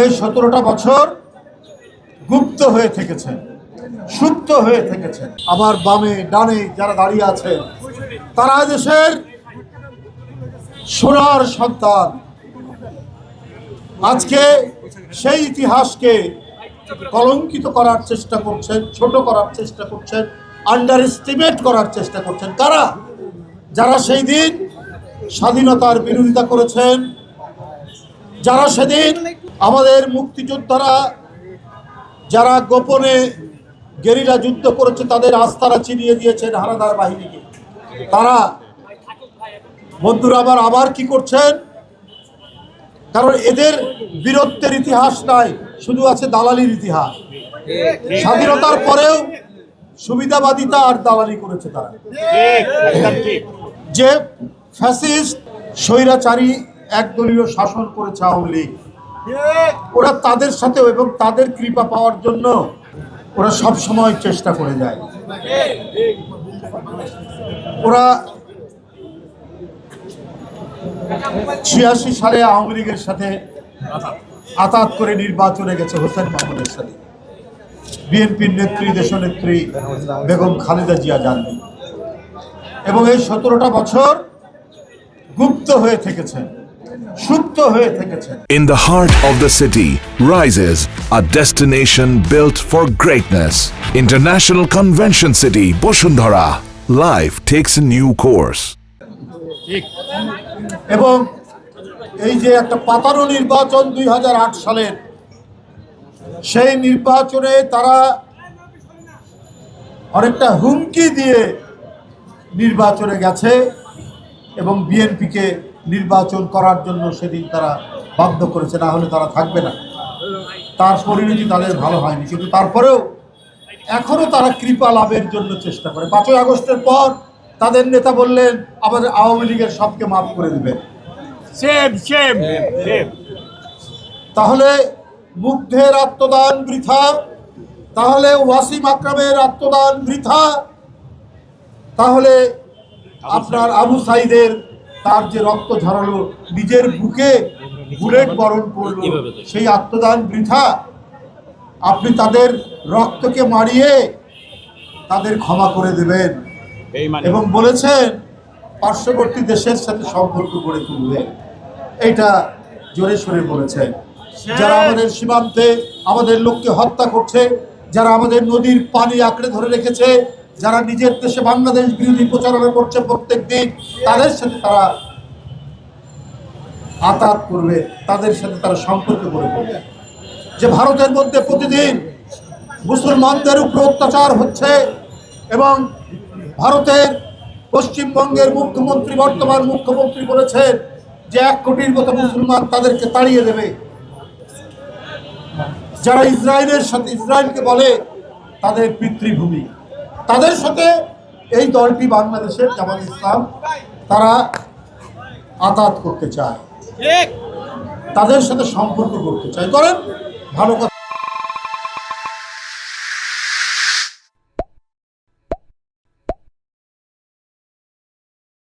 এই 17টা বছর গুপ্ত হয়ে থেকেছেন, সুপ্ত হয়ে থেকেছেন। আমার বামে ডানে যারা দাঁড়িয়ে আছেন তারা দেশের সোনার সন্তান। আজকে সেই ইতিহাসকে কলঙ্কিত করার চেষ্টা করছেন, ছোট করার চেষ্টা করছেন, আন্ডার এস্টিমেট করার চেষ্টা করছেন। কারা? যারা সেই দিন স্বাধীনতার বিরোধিতা করেছেন, যারা সেদিন আমাদের মুক্তিযোদ্ধারা যারা গোপনে গেরিলা যুদ্ধ করেছে তাদের আস্তারা চিনিয়ে দিয়েছেন হানাদার বাহিনীকে। তারা বন্ধুরা আবার কি করছেন? কারণ এদের বীরত্বের ইতিহাস নাই, শুধু আছে দালালির ইতিহাস। স্বাধীনতার পরেও সুবিধাবাদিতা আর দালালি করেছে তারা। যে ফ্যাসিস্ট স্বৈরাচারী একদলীয় শাসন করেছে আওয়ামী লীগ, ওরা তাদের সাথেও এবং তাদের কৃপা পাওয়ার জন্য ওরা সব সময় চেষ্টা করে যায়। ওরা 86 সালে আওয়ামী লীগের সাথে আতাত করে নির্বাচনে গেছে হোসেন মাহমুদের সাথে। বিএনপির নেত্রী, দেশনেত্রী বেগম খালেদা জিয়া জাননি, এবং এই 17টা বছর গুপ্ত হয়ে থেকেছেন, সুপ্ত হয়ে থেকেছেন। In the heart of the city rises a destination built for greatness. International Convention City, Bosundhara. Life takes a new course. এবং এই যে একটা পাতানো নির্বাচন 2008 সালের, সেই নির্বাচনে তারা অনেকটা হুমকি দিয়ে নির্বাচনে গেছে এবং বিএনপিকে নির্বাচন করার জন্য সেদিন তারা বাধ্য করেছে, না হলে তারা থাকবে না। তার পরিণতি তাদের ভালো হয়নি, কিন্তু তারপরেও এখনো তারা কৃপা লাভের জন্য চেষ্টা করে। 5ই আগস্টের পর তাদের নেতা বললেন আমাদের আওয়ামী লীগের সবকে মাফ করে দিবেন। তাহলে মুগ্ধের আত্মদান বৃথা, তাহলে ওয়াসিম আকরামের আত্মদান বৃথা, তাহলে আপনার আবু সাইদের তার যে রক্ত ঝরালো, নিজের বুকে বুলেট বরণ করলো, সেই আত্মদান বৃথা। আপনি তাদের রক্তকে মারিয়ে তাদের ক্ষমা করে দেবেন এবং বলেছেন পার্শ্ববর্তী দেশের সাথে সম্পর্ক গড়ে তুলবেন। এইটা জোরে সোরে বলেছেন। যারা আমাদের সীমান্তে আমাদের লোককে হত্যা করছে, যারা আমাদের নদীর পানি আঁকড়ে ধরে রেখেছে, যারা নিজের দেশে বাংলাদেশ বিরোধী প্রচারণা করছে প্রত্যেক দিন, তাদের সাথে তারা আতাত করবে, তাদের সাথে তারা সম্পর্ক গড়ে তুলবে। যে ভারতের মধ্যে প্রতিদিন মুসলমানদের উপর অত্যাচার হচ্ছে এবং ভারতের পশ্চিমবঙ্গের মুখ্যমন্ত্রী, বর্তমান মুখ্যমন্ত্রী বলেছেন যে 1 কোটির মতো মুসলমান তাদেরকে তাড়িয়ে দেবে। যারা ইসরায়েলের সাথে, ইসরায়েলকে বলে তাদের পিতৃভূমি, তাদের সাথে এই দলটি বাংলাদেশের জামাত ইসলাম তারা আতাত করতে চায়, তাদের সাথে সম্পর্ক করতে চায়। করেন, ভালো কথা।